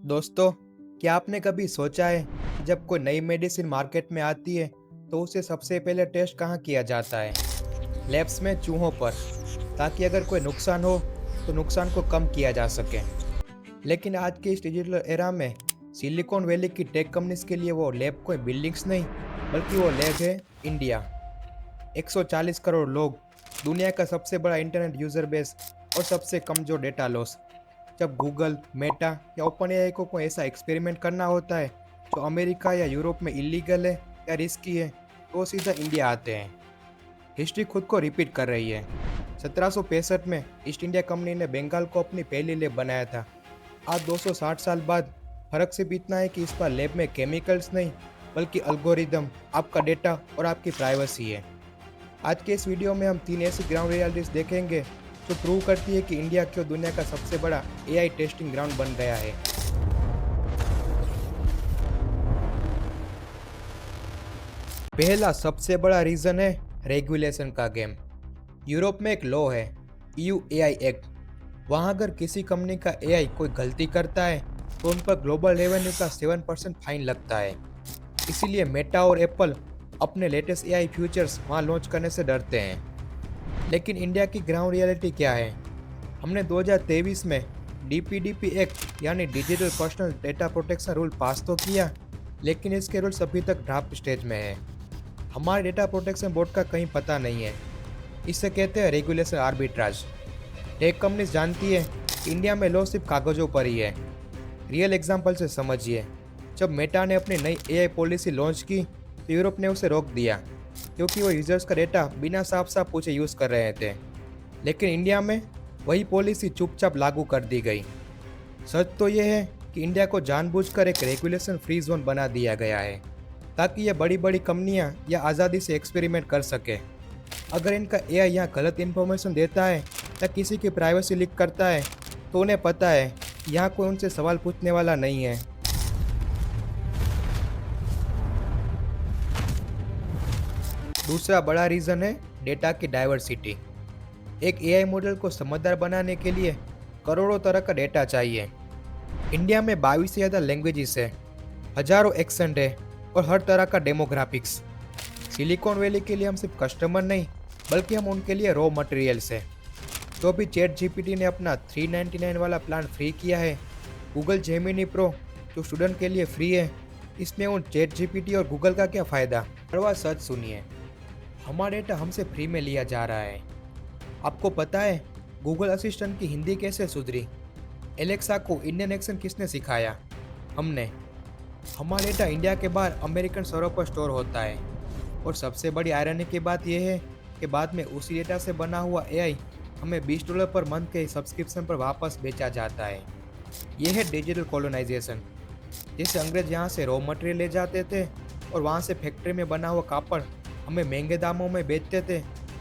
दोस्तों, क्या आपने कभी सोचा है कि जब कोई नई मेडिसिन मार्केट में आती है तो उसे सबसे पहले टेस्ट कहाँ किया जाता है? लैब्स में चूहों पर, ताकि अगर कोई नुकसान हो तो नुकसान को कम किया जा सके। लेकिन आज के इस डिजिटल एरा में सिलिकॉन वैली की टेक कंपनीज के लिए वो लैब कोई बिल्डिंग्स नहीं, बल्कि वो लैब है इंडिया। 140 करोड़ लोग, दुनिया का सबसे बड़ा इंटरनेट यूजर बेस और सबसे कमजोर डेटा लॉस। जब गूगल, मेटा या ओपन एआई को कोई ऐसा एक्सपेरिमेंट करना होता है जो अमेरिका या यूरोप में इलीगल है या रिस्की है, तो वो सीधा इंडिया आते हैं। हिस्ट्री खुद को रिपीट कर रही है। 1765 में ईस्ट इंडिया कंपनी ने बंगाल को अपनी पहली लैब बनाया था। आज 260 साल बाद फर्क सिर्फ इतना है कि इस बार लैब में केमिकल्स नहीं, बल्कि अल्गोरिदम, आपका डेटा और आपकी प्राइवेसी है। आज के इस वीडियो में हम 3 ऐसी ग्राउंड रियलिटीज देखेंगे जो प्रूव करती है कि इंडिया क्यों दुनिया का सबसे बड़ा एआई टेस्टिंग ग्राउंड बन गया है। पहला सबसे बड़ा रीजन है रेगुलेशन का गेम। यूरोप में एक लॉ है, ईयू एआई एक्ट। वहां अगर किसी कंपनी का एआई कोई गलती करता है तो उन पर ग्लोबल रेवेन्यू का 7% फाइन लगता है। इसीलिए मेटा और एप्पल अपने लेटेस्ट एआई फ्यूचर्स वहां लॉन्च करने से डरते हैं। लेकिन इंडिया की ग्राउंड रियलिटी क्या है? हमने 2023 में डीपीडीपी एक्ट यानी digital personal data protection rule पास तो किया, लेकिन इसके रूल्स अभी तक ड्राफ्ट स्टेज में है। हमारे डेटा प्रोटेक्शन बोर्ड का कहीं पता नहीं है। इसे कहते हैं रेगुलेशन आर्बिट्राज। टेक कंपनीज जानती है कि इंडिया में लॉ सिर्फ कागजों पर ही है। रियल एग्जाम्पल से समझिए, जब मेटा ने अपनी नई एआई पॉलिसी लॉन्च की तो यूरोप ने उसे रोक दिया, क्योंकि वो यूजर्स का डेटा बिना साफ साफ पूछे यूज़ कर रहे थे। लेकिन इंडिया में वही पॉलिसी चुपचाप लागू कर दी गई। सच तो यह है कि इंडिया को जानबूझकर एक रेगुलेशन फ्री जोन बना दिया गया है, ताकि ये बड़ी बड़ी कंपनियां या आज़ादी से एक्सपेरिमेंट कर सके। अगर इनका एआई यहाँ गलत इन्फॉर्मेशन देता है या किसी की प्राइवेसी लीक करता है, तो उन्हें पता है कि यहाँ कोई उनसे सवाल पूछने वाला नहीं है। दूसरा बड़ा रीज़न है डेटा की डाइवर्सिटी। एक एआई मॉडल को समझदार बनाने के लिए करोड़ों तरह का डेटा चाहिए। इंडिया में 22 से ज़्यादा लैंग्वेजेस है, हजारों एक्सेंट है और हर तरह का डेमोग्राफिक्स। सिलिकॉन वैली के लिए हम सिर्फ कस्टमर नहीं, बल्कि हम उनके लिए रॉ मटेरियल्स है। तो अभी चैट जीपीटी ने अपना 399 वाला प्लान फ्री किया है। गूगल जेमिनी प्रो जो स्टूडेंट के लिए फ्री है। इसमें उन चैट जीपीटी और गूगल का क्या फ़ायदा? पर वह सच सुनिए, हमारा डेटा हमसे फ्री में लिया जा रहा है। आपको पता है गूगल असिस्टेंट की हिंदी कैसे सुधरी? एलेक्सा को इंडियन एक्सेंट किसने सिखाया? हमने। हमारा डेटा इंडिया के बाहर अमेरिकन सर्वर पर स्टोर होता है। और सबसे बड़ी आयरनी की बात यह है कि बाद में उसी डेटा से बना हुआ एआई हमें $20 पर मंथ के सब्सक्रिप्शन पर वापस बेचा जाता है। यह है डिजिटल कॉलोनाइजेशन। जैसे अंग्रेज यहाँ से रॉ मटेरियल ले जाते थे और वहाँ से फैक्ट्री में बना हुआ कापड़ हमें महंगे दामों में बेचते थे,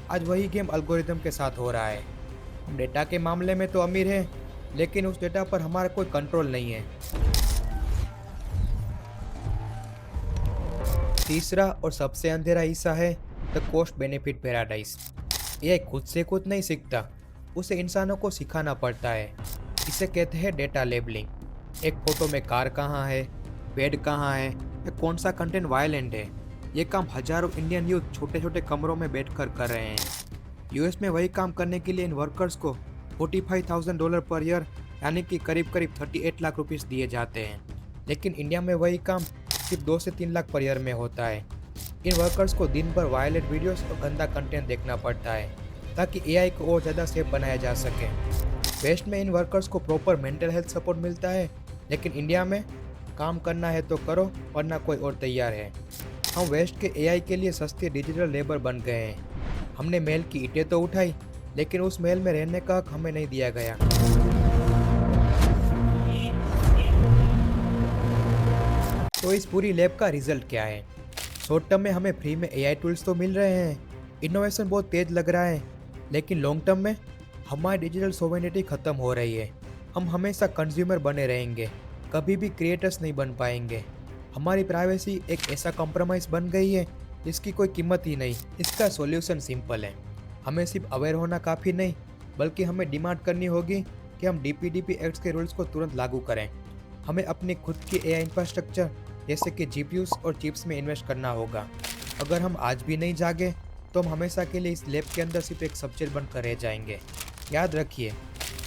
आज वही गेम अल्गोरिदम के साथ हो रहा है। हम डेटा के मामले में तो अमीर हैं, लेकिन उस डेटा पर हमारा कोई कंट्रोल नहीं है। तीसरा और सबसे अंधेरा हिस्सा है द कॉस्ट बेनिफिट पैराडाइज। यह खुद से कुछ नहीं सीखता, उसे इंसानों को सिखाना पड़ता है। इसे कहते हैं डेटा लेबलिंग। एक फोटो में कार कहाँ है, बेड कहाँ है या कौन सा कंटेंट वायलेंट है, ये काम हजारों इंडियन यूथ छोटे छोटे कमरों में बैठकर कर रहे हैं। यूएस में वही काम करने के लिए इन वर्कर्स को $45,000 पर ईयर, यानी कि करीब करीब 38 लाख रुपीस दिए जाते हैं। लेकिन इंडिया में वही काम सिर्फ 2 से 3 लाख पर ईयर में होता है। इन वर्कर्स को दिन भर वायलेंट वीडियोस और गंदा कंटेंट देखना पड़ता है, ताकि एआई को और ज़्यादा सेफ बनाया जा सके। वेस्ट में इन वर्कर्स को प्रॉपर मेंटल हेल्थ सपोर्ट मिलता है, लेकिन इंडिया में काम करना है तो करो, वरना कोई और तैयार है। हम वेस्ट के एआई के लिए सस्ती डिजिटल लेबर बन गए हैं। हमने महल की ईंटें तो उठाई, लेकिन उस महल में रहने का हक हमें नहीं दिया गया। तो इस पूरी लैब का रिजल्ट क्या है? शॉर्ट टर्म में हमें फ्री में एआई टूल्स तो मिल रहे हैं, इनोवेशन बहुत तेज लग रहा है, लेकिन लॉन्ग टर्म में हमारी डिजिटल सोवेनिटी खत्म हो रही है। हम हमेशा कंज्यूमर बने रहेंगे, कभी भी क्रिएटर्स नहीं बन पाएंगे। हमारी प्राइवेसी एक ऐसा कॉम्प्रोमाइज़ बन गई है जिसकी कोई कीमत ही नहीं। इसका सॉल्यूशन सिंपल है। हमें सिर्फ अवेयर होना काफ़ी नहीं, बल्कि हमें डिमांड करनी होगी कि हम डीपीडीपी एक्ट के रूल्स को तुरंत लागू करें। हमें अपने खुद के एआई इंफ्रास्ट्रक्चर जैसे कि जीपीयूस और चिप्स में इन्वेस्ट करना होगा। अगर हम आज भी नहीं जागे तो हम हमेशा के लिए इस लैब के अंदर सिर्फ एक सब्जेक्ट बनकर रह जाएंगे। याद रखिए,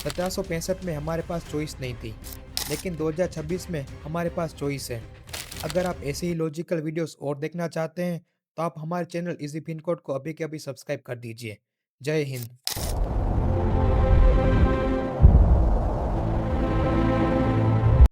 1765 में हमारे पास चॉइस नहीं थी, लेकिन 2026 में हमारे पास चॉइस है। अगर आप ऐसे ही लॉजिकल वीडियोस और देखना चाहते हैं तो आप हमारे चैनल इजी पिन कोड को अभी के अभी सब्सक्राइब कर दीजिए। जय हिंद।